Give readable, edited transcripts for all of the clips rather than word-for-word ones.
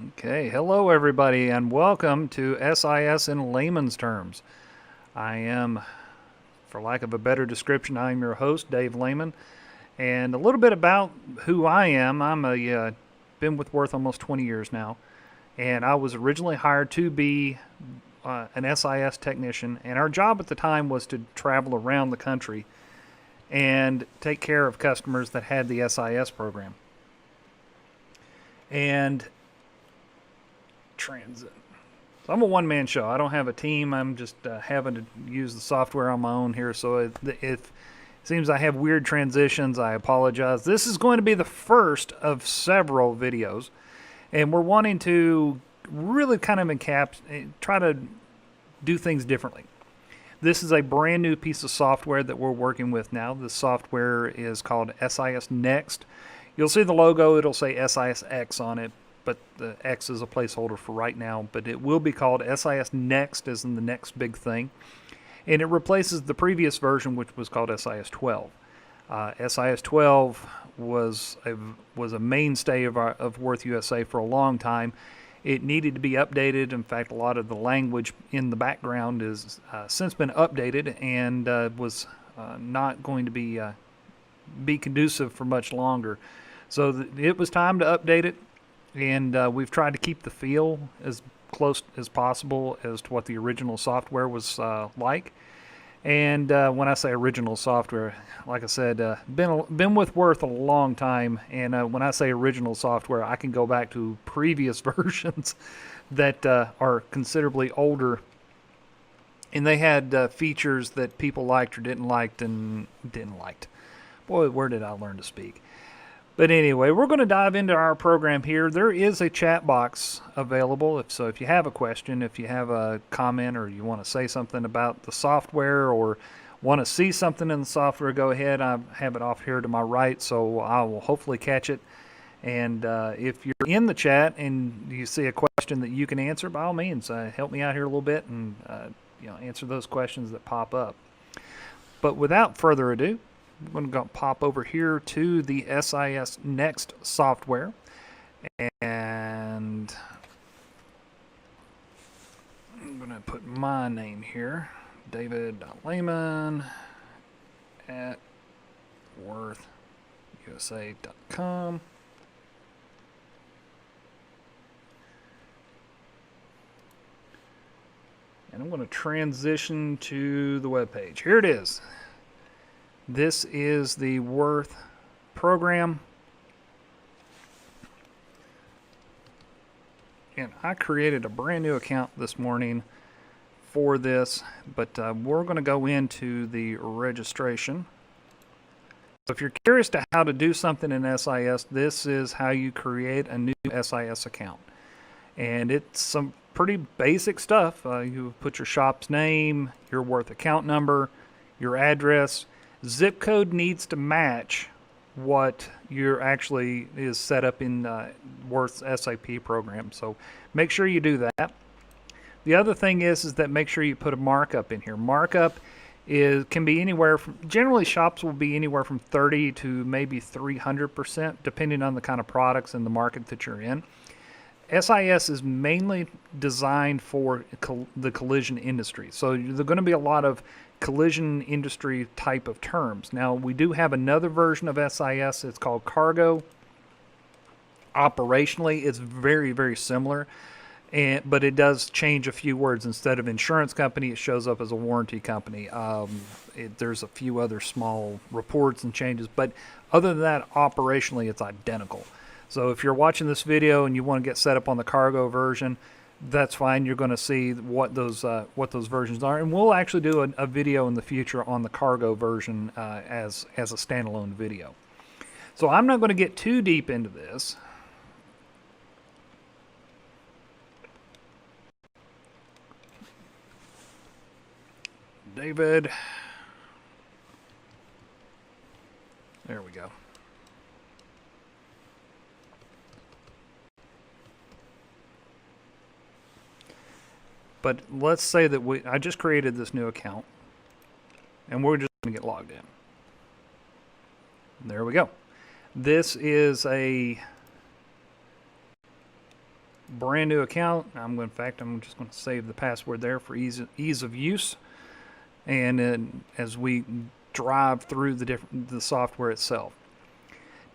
Okay, hello everybody, and welcome to SIS in layman's terms. I am, for lack of a better description, I'm your host, Dave Laymon, and a little bit about who I am. Been with Wurth almost 20 years now, and I was originally hired to be an SIS technician, and our job at the time was to travel around the country and take care of customers that had the SIS program. And transit. So I'm a one-man show. I don't have a team. I'm just having to use the software on my own here. So if it seems I have weird transitions, I apologize. This is going to be the first of several videos, and we're wanting to really kind of try to do things differently. This is a brand new piece of software that we're working with now. The software is called SIS Next. You'll see the logo. It'll say SIS X on it, but the X is a placeholder for right now. But it will be called SIS Next, as in the next big thing. And it replaces the previous version, which was called SIS 12. SIS 12 was a mainstay of Wurth USA for a long time. It needed to be updated. In fact, a lot of the language in the background has since been updated and was not going to be conducive for much longer. So it was time to update it, and we've tried to keep the feel as close as possible as to what the original software was like. And when I say original software, like I said, been with Wurth a long time, and when I say original software, I can go back to previous versions that are considerably older, and they had features that people liked or didn't like. Boy, where did I learn to speak? But anyway, we're going to dive into our program here. There is a chat box available. If you have a question, if you have a comment, or you want to say something about the software or want to see something in the software, go ahead. I have it off here to my right, so I will hopefully catch it. And if you're in the chat and you see a question that you can answer, by all means, help me out here a little bit and answer those questions that pop up. But without further ado, I'm going to pop over here to the SIS Next software, and I'm going to put my name here, David.Laymon at WurthUSA.com. And I'm going to transition to the web page. Here it is. This is the Wurth program, and I created a brand new account this morning for this, but we're going to go into the registration. So if you're curious to how to do something in SIS, this is how you create a new SIS account, and it's some pretty basic stuff. You put your shop's name, your Wurth account number, your address. Zip code needs to match what you're actually is set up in Wurth's SAP program. So make sure you do that. The other thing is that make sure you put a markup in here. Markup can be anywhere from, generally shops will be anywhere from 30 to maybe 300%, depending on the kind of products and the market that you're in. SIS is mainly designed for the collision industry. So there's going to be a lot of collision industry type of terms. Now, we do have another version of SIS. It's called Cargo. Operationally, it's very, very similar, but it does change a few words. Instead of insurance company, it shows up as a warranty company. There's a few other small reports and changes, but other than that, operationally, it's identical. So if you're watching this video and you want to get set up on the Cargo version, that's fine. You're going to see what those versions are, and we'll actually do a video in the future on the Cargo version as a standalone video. So I'm not going to get too deep into this. David, there we go. But let's say that I just created this new account, and we're just going to get logged in. There we go. This is brand new account. In fact, I'm just going to save the password there for ease of use. And as we drive through the software itself.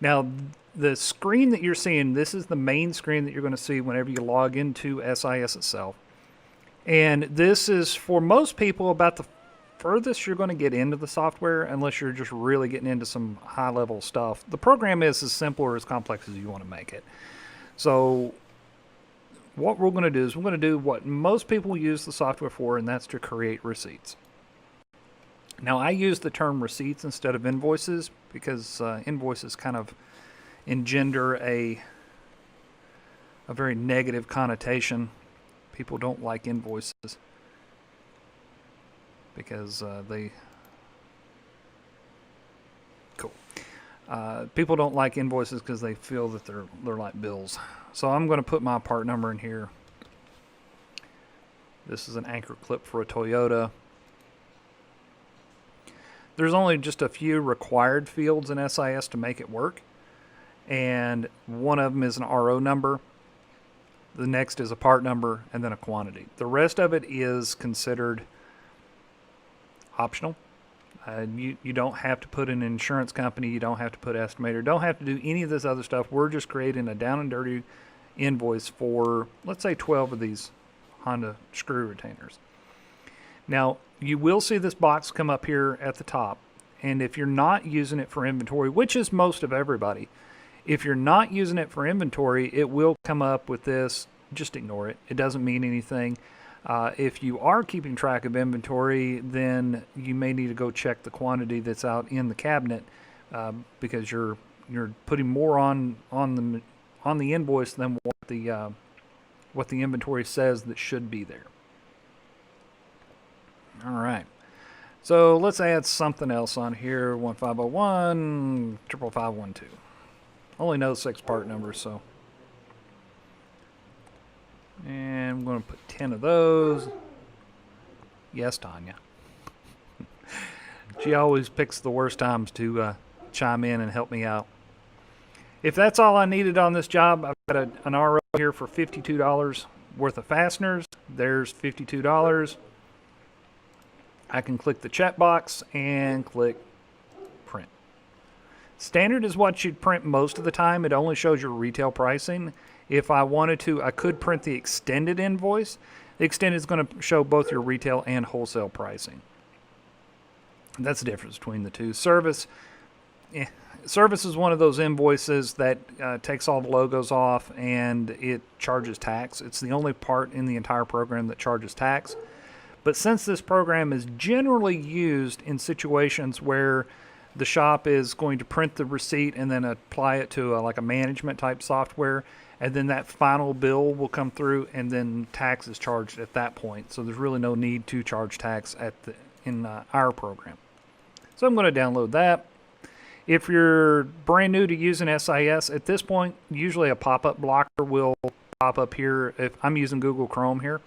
Now, the screen that you're seeing, this is the main screen that you're going to see whenever you log into SIS itself. And this is, for most people, about the furthest you're going to get into the software, unless you're just really getting into some high-level stuff. The program is as simple or as complex as you want to make it. So what we're going to do is we're going to do what most people use the software for, and that's to create receipts. Now, I use the term receipts instead of invoices because invoices kind of engender a very negative connotation. People don't like invoices because people don't like invoices because they feel that they're like bills. So I'm going to put my part number in here. This is an anchor clip for a Toyota. There's only just a few required fields in SIS to make it work, and one of them is an RO number. The next is a part number, and then a quantity. The rest of it is considered optional. You don't have to put an insurance company. You don't have to put estimator. Don't have to do any of this other stuff. We're just creating a down and dirty invoice for, let's say, 12 of these Honda screw retainers. Now, you will see this box come up here at the top, and if you're not using it for inventory, which is most of everybody, if you're not using it for inventory, it will come up with this. Just ignore it. It doesn't mean anything. If you are keeping track of inventory, then you may need to go check the quantity that's out in the cabinet because you're putting more on the invoice than what the inventory says that should be there. All right. So let's add something else on here. 1501 55512. Only know 6 part numbers, so. And I'm going to put 10 of those. Yes, Tanya. She always picks the worst times to chime in and help me out. If that's all I needed on this job, I've got an RO here for $52 worth of fasteners. There's $52. I can click the checkbox and click print. Standard is what you'd print most of the time. It only shows your retail pricing. If I wanted to, I could print the extended invoice. The extended is going to show both your retail and wholesale pricing. That's the difference between the two. Service is one of those invoices that takes all the logos off and it charges tax. It's the only part in the entire program that charges tax. But since this program is generally used in situations where the shop is going to print the receipt and then apply it to like a management type software, and then that final bill will come through and then tax is charged at that point. So there's really no need to charge tax in our program. So I'm going to download that. If you're brand new to using SIS, at this point, usually a pop-up blocker will pop up here. If I'm using Google Chrome here,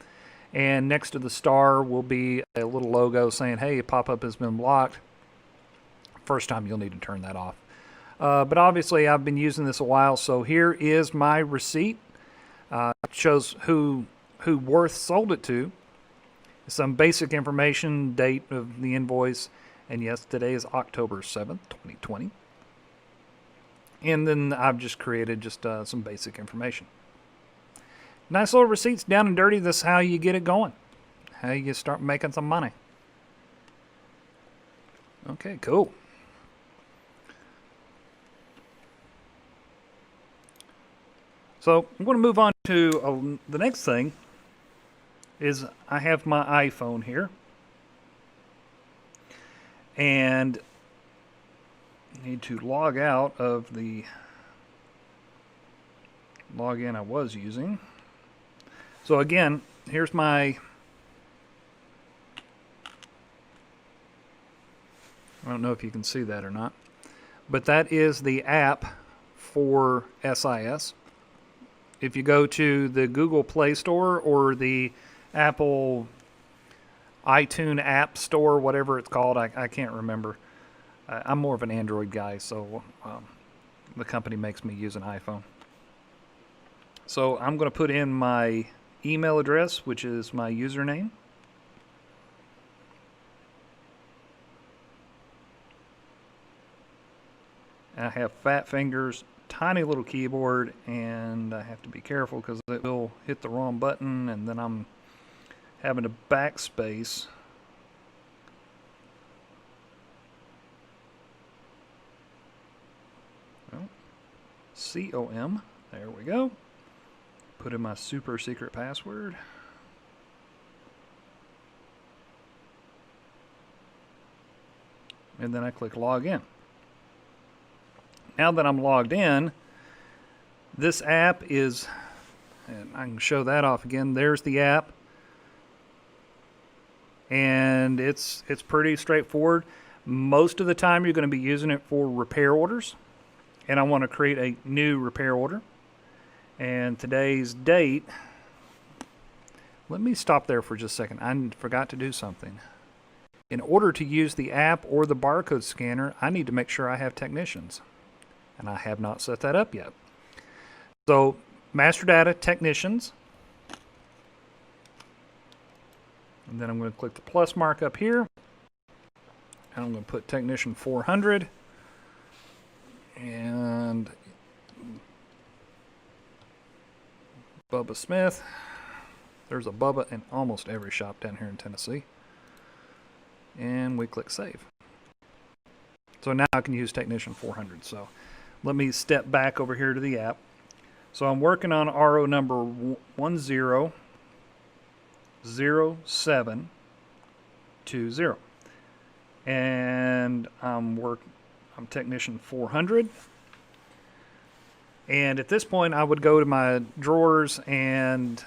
and next to the star will be a little logo saying, hey, pop-up has been blocked. First time you'll need to turn that off. But obviously I've been using this a while, so here is my receipt. It shows who Wurth sold it to. Some basic information, date of the invoice, and yes, today is October 7th, 2020. And then I've just created some basic information. Nice little receipts, down and dirty. This is how you get it going. How you start making some money. Okay, cool. So I'm going to move on to the next thing is I have my iPhone here. And I need to log out of the login I was using. So again, here's my, I don't know if you can see that or not, but that is the app for SIS. If you go to the Google Play Store or the Apple iTunes App Store, whatever it's called, I can't remember. I'm more of an Android guy, so the company makes me use an iPhone. So I'm going to put in my email address, which is my username. I have fat fingers, tiny little keyboard, and I have to be careful because it will hit the wrong button, and then I'm having to backspace. Well, COM, there we go. Put in my super secret password. And then I click log in. Now that I'm logged in, this app is, and I can show that off again. There's the app. And it's pretty straightforward. Most of the time you're going to be using it for repair orders. And I want to create a new repair order. And today's date, let me stop there for just a second. I forgot to do something. In order to use the app or the barcode scanner, I need to make sure I have technicians. And I have not set that up yet. So, master data, technicians. And then I'm going to click the plus mark up here. And I'm going to put technician 400. And Bubba Smith. There's a Bubba in almost every shop down here in Tennessee. And we click save. So now I can use technician 400. So let me step back over here to the app. So I'm working on RO number 100720. And I'm technician 400. And at this point I would go to my drawers, and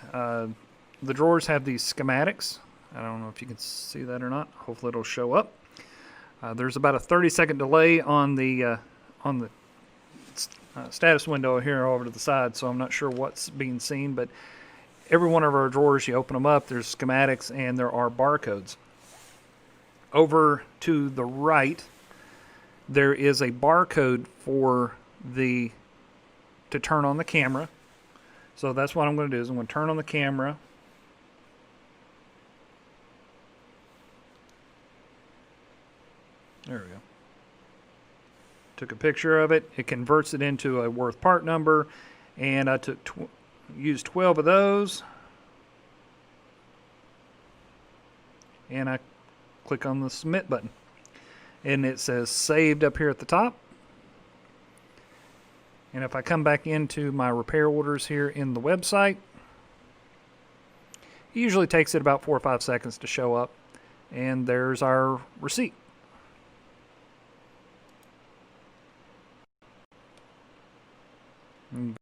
the drawers have these schematics. I don't know if you can see that or not. Hopefully it'll show up. There's about a 30-second delay on the status window here over to the side, so I'm not sure what's being seen, but every one of our drawers, you open them up, there's schematics and there are barcodes. Over to the right, there is a barcode to turn on the camera. So that's what I'm going to do, is I'm going to turn on the camera. There we go. Took a picture of it. It converts it into a Wurth part number, and I used 12 of those, and I click on the submit button, and it says saved up here at the top. And if I come back into my repair orders here in the website, it usually takes it about 4 or 5 seconds to show up, and there's our receipt.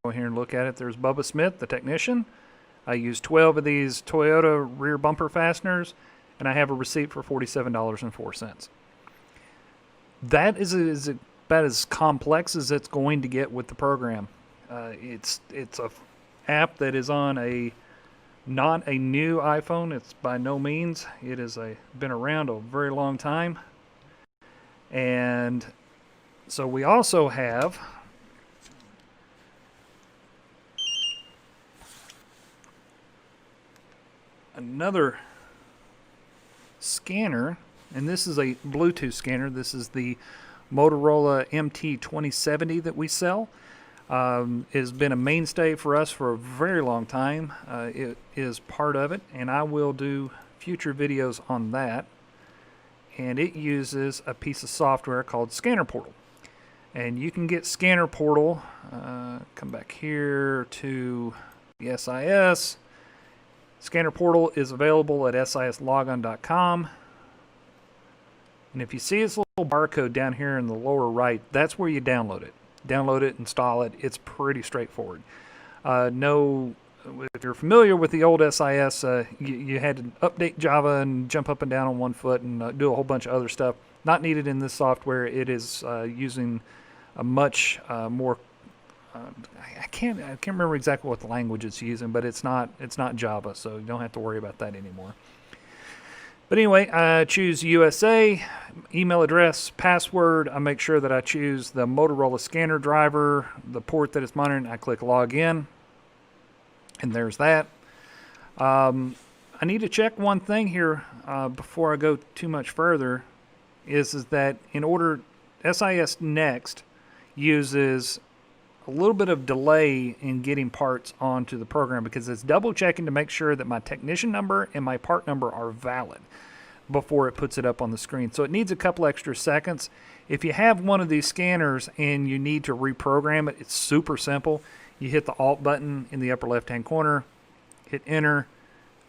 Go here and look at it. There's Bubba Smith, the technician. I used 12 of these Toyota rear bumper fasteners, and I have a receipt for $47.04. That is about as complex as it's going to get with the program. It's a app that is on not a new iPhone. It's by no means. It is been around a very long time. And so we also have another scanner, and this is a Bluetooth scanner. This is the Motorola MT2070 that we sell. It has been a mainstay for us for a very long time. It is part of it, and I will do future videos on that. And it uses a piece of software called Scanner Portal. And you can get Scanner Portal, come back here to the SIS. Scanner Portal is available at sislogon.com. And if you see this little barcode down here in the lower right, that's where you download it. Download it, install it. It's pretty straightforward. If you're familiar with the old SIS, you had to update Java and jump up and down on one foot and do a whole bunch of other stuff. Not needed in this software. It is using a much more I can't remember exactly what the language it's using, but it's not Java, so you don't have to worry about that anymore. But anyway, I choose USA, email address, password. I make sure that I choose the Motorola scanner driver, the port that it's monitoring. I click log in. And there's that. I need to check one thing here before I go too much further, is that in order, SIS Next uses a little bit of delay in getting parts onto the program because it's double checking to make sure that my technician number and my part number are valid before it puts it up on the screen. So it needs a couple extra seconds. If you have one of these scanners and you need to reprogram it, it's super simple. You hit the Alt button in the upper left-hand corner, hit Enter.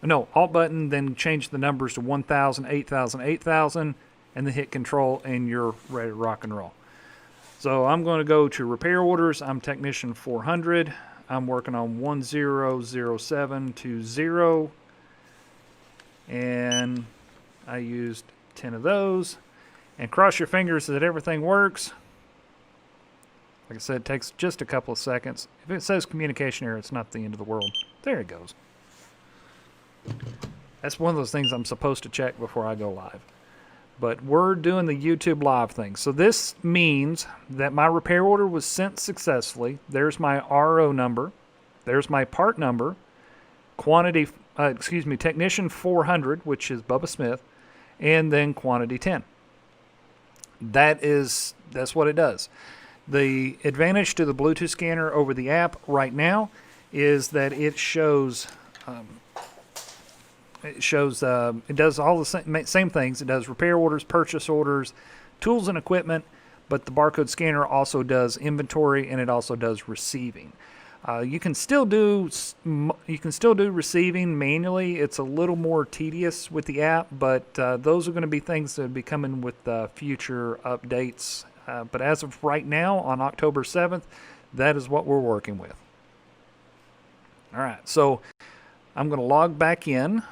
No, Alt button, then change the numbers to 1,000, 8,000, 8,000, and then hit Control, and you're ready to rock and roll. So I'm going to go to repair orders. I'm technician 400. I'm working on 100720, and I used 10 of those. And cross your fingers that everything works. Like I said, it takes just a couple of seconds. If it says communication error, it's not the end of the world. There it goes. That's one of those things I'm supposed to check before I go live. But we're doing the YouTube live thing. So this means that my repair order was sent successfully. There's my RO number. There's my part number. Quantity, technician 400, which is Bubba Smith, and then quantity 10. That's what it does. The advantage to the Bluetooth scanner over the app right now is that it shows it does all the same things. It does repair orders, purchase orders, tools and equipment, but the barcode scanner also does inventory, and it also does receiving. You can still do receiving manually. It's a little more tedious with the app, but those are going to be things that will be coming with future updates. But as of right now, on October 7th, that is what we're working with. All right, so I'm going to log back in.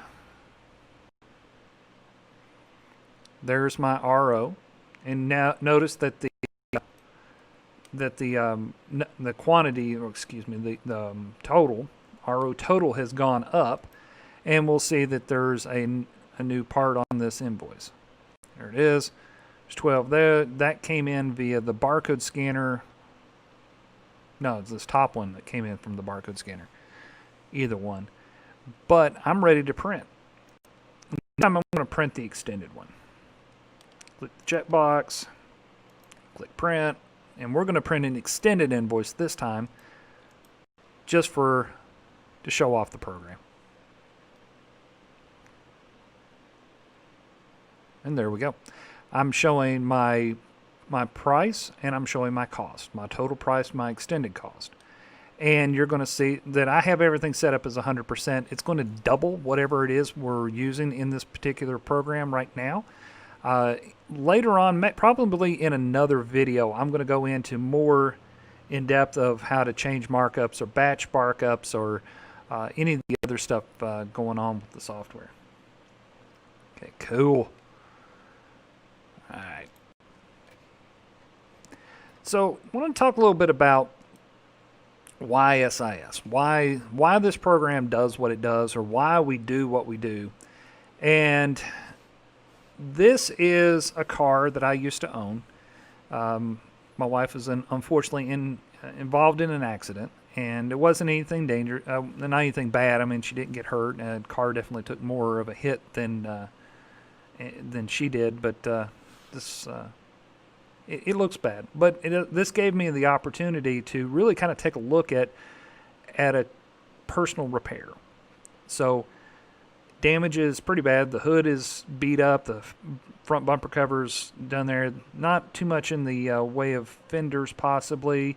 There's my RO, and now notice that the quantity, or excuse me, the total, RO total has gone up, and we'll see that there's a new part on this invoice. There it is. There's 12 there. That came in via the barcode scanner. No, it's this top one that came in from the barcode scanner. Either one. But I'm ready to print. Now I'm going to print the extended one. Click the checkbox. Click print. And we're going to print an extended invoice this time, just to show off the program. And there we go. I'm showing my price, and I'm showing my cost, my total price, my extended cost. And you're going to see that I have everything set up as 100%. It's going to double whatever it is we're using in this particular program right now. Later on, probably in another video, I'm going to go into more in depth of how to change markups or batch markups or any of the other stuff going on with the software. Okay, cool. All right. So I want to talk a little bit about why SIS, why this program does what it does, or why we do what we do. And this is a car that I used to own. My wife was unfortunately involved in an accident, and it wasn't anything dangerous, not anything bad. I mean, she didn't get hurt, and the car definitely took more of a hit than she did. But it looks bad. But this gave me the opportunity to really kind of take a look at a personal repair. So damage is pretty bad. The hood is beat up. The front bumper cover's done there. Not too much in the way of fenders possibly.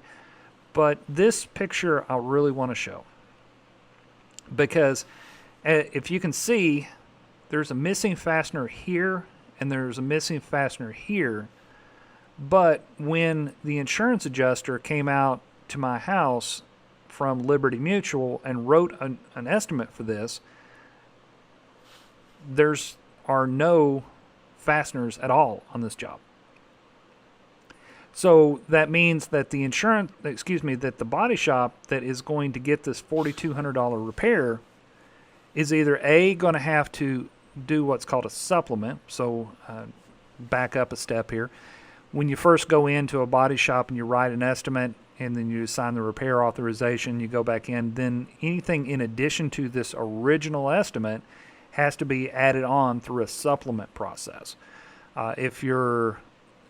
But this picture I really want to show. Because if you can see, there's a missing fastener here and there's a missing fastener here. But when the insurance adjuster came out to my house from Liberty Mutual and wrote an estimate for this, are no fasteners at all on this job. So that means that that the body shop that is going to get this $4,200 repair is either A, going to have to do what's called a supplement. So back up a step here. When you first go into a body shop and you write an estimate, and then you sign the repair authorization, you go back in, then anything in addition to this original estimate has to be added on through a supplement process. If you're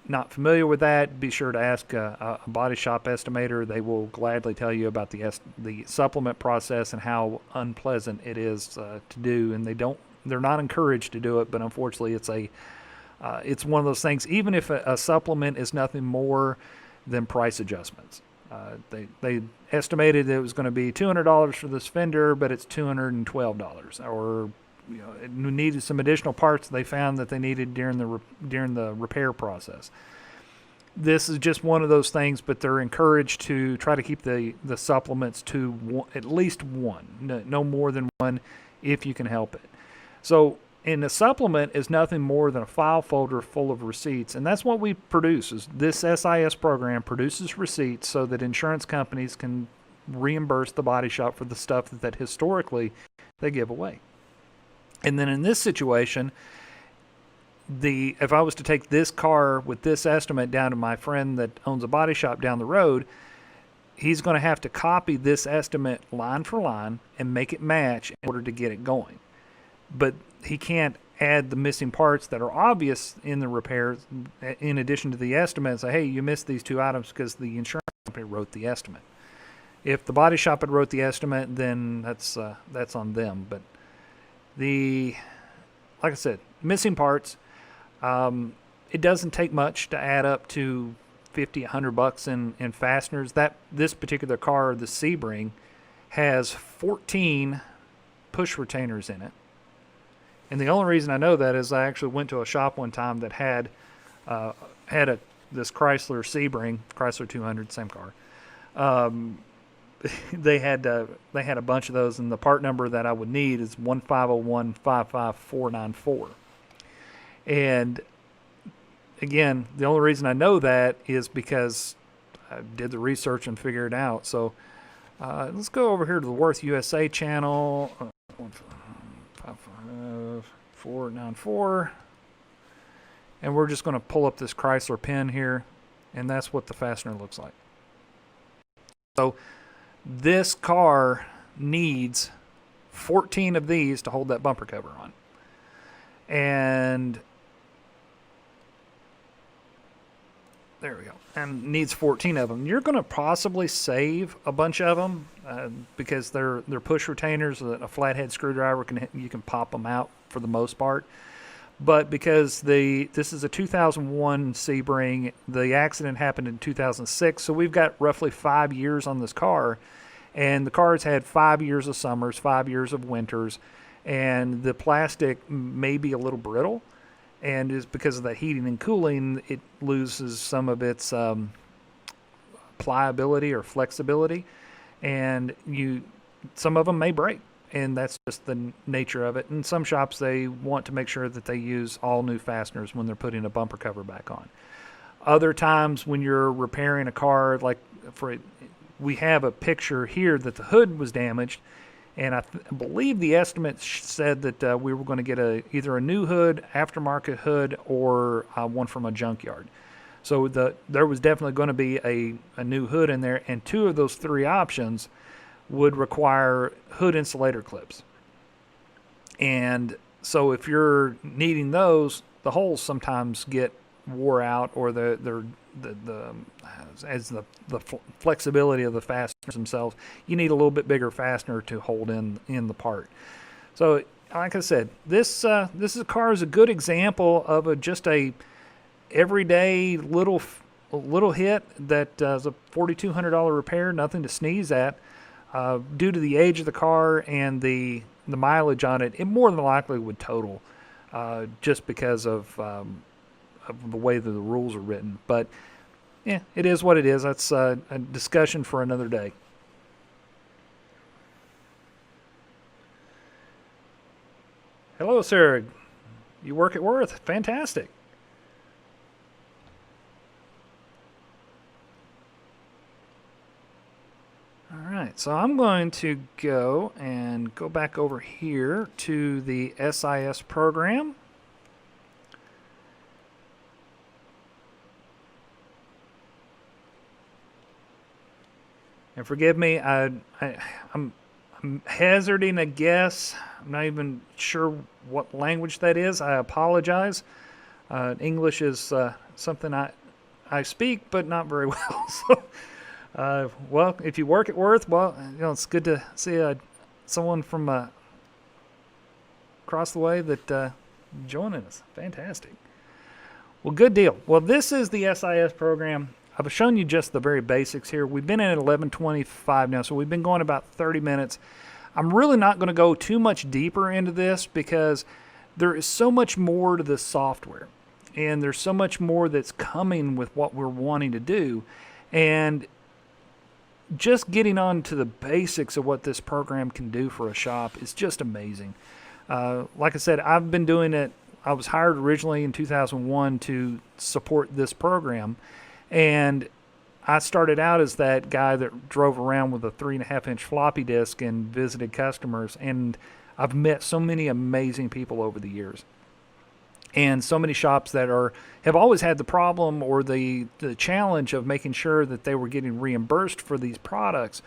not familiar with that, be sure to ask a body shop estimator. They will gladly tell you about the supplement process and how unpleasant it is to do, and they're not encouraged to do it, but unfortunately it's one of those things. Even if a supplement is nothing more than price adjustments. They estimated it was going to be $200 for this fender, but it's $212, or it needed some additional parts they found that they needed during the repair process. This is just one of those things, but they're encouraged to try to keep the supplements to at least one, no more than one, if you can help it. So, and the supplement is nothing more than a file folder full of receipts, and that's what we produce. Is this SIS program produces receipts so that insurance companies can reimburse the body shop for the stuff that historically they give away. And then in this situation, if I was to take this car with this estimate down to my friend that owns a body shop down the road, he's going to have to copy this estimate line for line and make it match in order to get it going. But he can't add the missing parts that are obvious in the repairs in addition to the estimate and say, hey, you missed these two items because the insurance company wrote the estimate. If the body shop had wrote the estimate, then that's on them. But like I said, missing parts, it doesn't take much to add up to $50, $100 in fasteners. This particular car, the Sebring, has 14 push retainers in it. And the only reason I know that is I actually went to a shop one time that had this Chrysler Sebring, Chrysler 200, same car. They had a bunch of those, and the part number that I would need is 150155494. And again, the only reason I know that is because I did the research and figured it out. So let's go over here to the Wurth USA channel. 55494, and we're just going to pull up this Chrysler pin here, and that's what the fastener looks like. So this car needs 14 of these to hold that bumper cover on, and there we go, and needs 14 of them. You're going to possibly save a bunch of them because they're push retainers. A flathead screwdriver you can pop them out for the most part. But because this is a 2001 Sebring, the accident happened in 2006, so we've got roughly 5 years on this car, and the car's had 5 years of summers, 5 years of winters, and the plastic may be a little brittle. And is because of the heating and cooling, it loses some of its pliability or flexibility, and some of them may break, and that's just the nature of it. And some shops, they want to make sure that they use all new fasteners when they're putting a bumper cover back on. Other times when you're repairing a car, like we have a picture here that the hood was damaged. And I believe the estimate said that we were going to get either a new hood, aftermarket hood, or one from a junkyard. So there was definitely going to be a new hood in there, and two of those three options would require hood insulator clips. And so if you're needing those, the holes sometimes get wore out, or the flexibility of the fasteners themselves, you need a little bit bigger fastener to hold in the part. So like I said, this car is a good example of just a everyday little hit that is a $4,200 repair, nothing to sneeze at. Due to the age of the car and the mileage on it, it more than likely would total just because of the way that the rules are written. But yeah, it is what it is. That's a discussion for another day. Hello, sir. You work at Wurth. Fantastic. All right, so I'm going to go back over here to the SIS program. And forgive me, I'm hazarding a guess. I'm not even sure what language that is. I apologize. English is something I speak, but not very well. So, well, if you work at Wurth, well, it's good to see someone from across the way that joining us. Fantastic. Well, good deal. Well, this is the SIS program. I've shown you just the very basics here. We've been at 11:25 now, so we've been going about 30 minutes. I'm really not going to go too much deeper into this because there is so much more to this software, and there's so much more that's coming with what we're wanting to do. And just getting on to the basics of what this program can do for a shop is just amazing. Like I said, I've been doing it. I was hired originally in 2001 to support this program. And I started out as that guy that drove around with a 3.5-inch floppy disk and visited customers. And I've met so many amazing people over the years. And so many shops that have always had the problem or the challenge of making sure that they were getting reimbursed for these products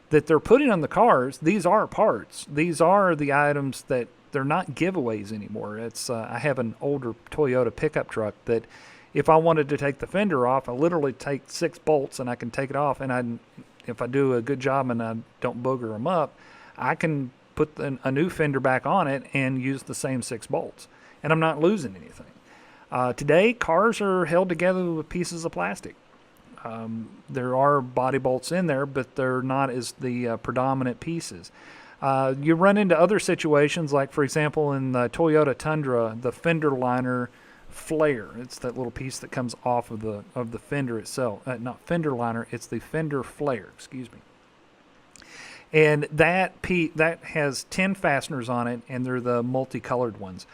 that they're putting on the cars. These are parts. These are the items that they're not giveaways anymore. I have an older Toyota pickup truck that if I wanted to take the fender off, I literally take 6 bolts and I can take it off. And if I do a good job and I don't booger them up, I can put a new fender back on it and use the same 6 bolts. And I'm not losing anything. Today, cars are held together with pieces of plastic. There are body bolts in there, but they're not as the predominant pieces. You run into other situations, like, for example, in the Toyota Tundra, the fender liner flare. It's that little piece that comes off of the fender itself. Not fender liner, it's the fender flare, excuse me. And that has 10 fasteners on it, and they're the multicolored ones.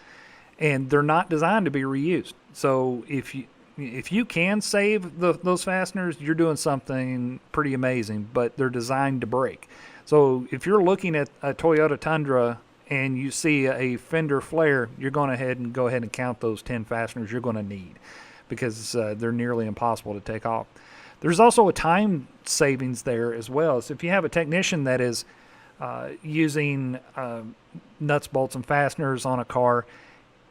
And they're not designed to be reused. So if you can save those fasteners, you're doing something pretty amazing, but they're designed to break. So if you're looking at a Toyota Tundra and you see a fender flare, you're going to go ahead and count those 10 fasteners you're going to need, because they're nearly impossible to take off. There's also a time savings there as well. So if you have a technician that is using nuts, bolts, and fasteners on a car,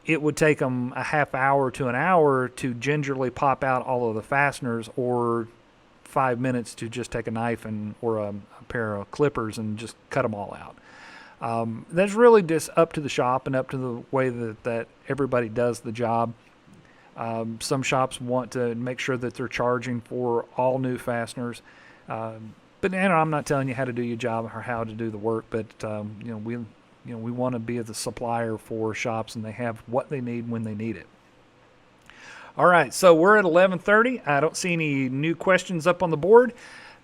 it would take them a half hour to an hour to gingerly pop out all of the fasteners, or 5 minutes to just take a knife or a pair of clippers and just cut them all out. That's really just up to the shop and up to the way that everybody does the job. Some shops want to make sure that they're charging for all new fasteners. But I'm not telling you how to do your job or how to do the work, but we want to be the supplier for shops, and they have what they need when they need it. All right, so we're at 11:30. I don't see any new questions up on the board,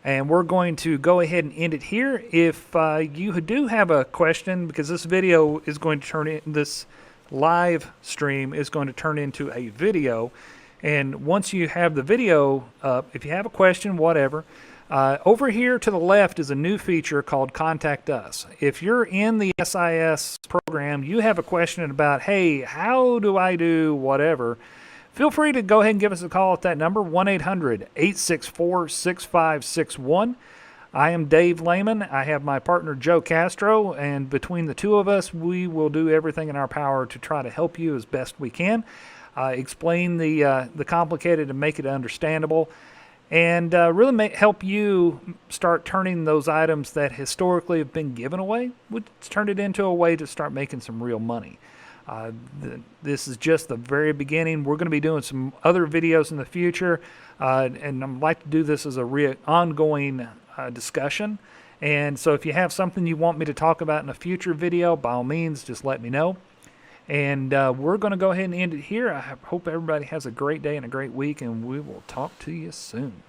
and we're going to go ahead and end it here. If you do have a question, because this video is going to this live stream is going to turn into a video, and once you have the video up, if you have a question, whatever, over here to the left is a new feature called Contact Us. If you're in the SIS program, you have a question about, hey, how do I do whatever, feel free to go ahead and give us a call at that number, 1-800-864-6561. I am Dave Laymon. I have my partner Joe Castro, and between the two of us, we will do everything in our power to try to help you as best we can, explain the complicated and make it understandable, and really help you start turning those items that historically have been given away, let's turn it into a way to start making some real money. This is just the very beginning. We're going to be doing some other videos in the future, and I'd like to do this as a ongoing discussion. And so if you have something you want me to talk about in a future video, by all means, just let me know. And we're going to go ahead and end it here. I hope everybody has a great day and a great week, and we will talk to you soon.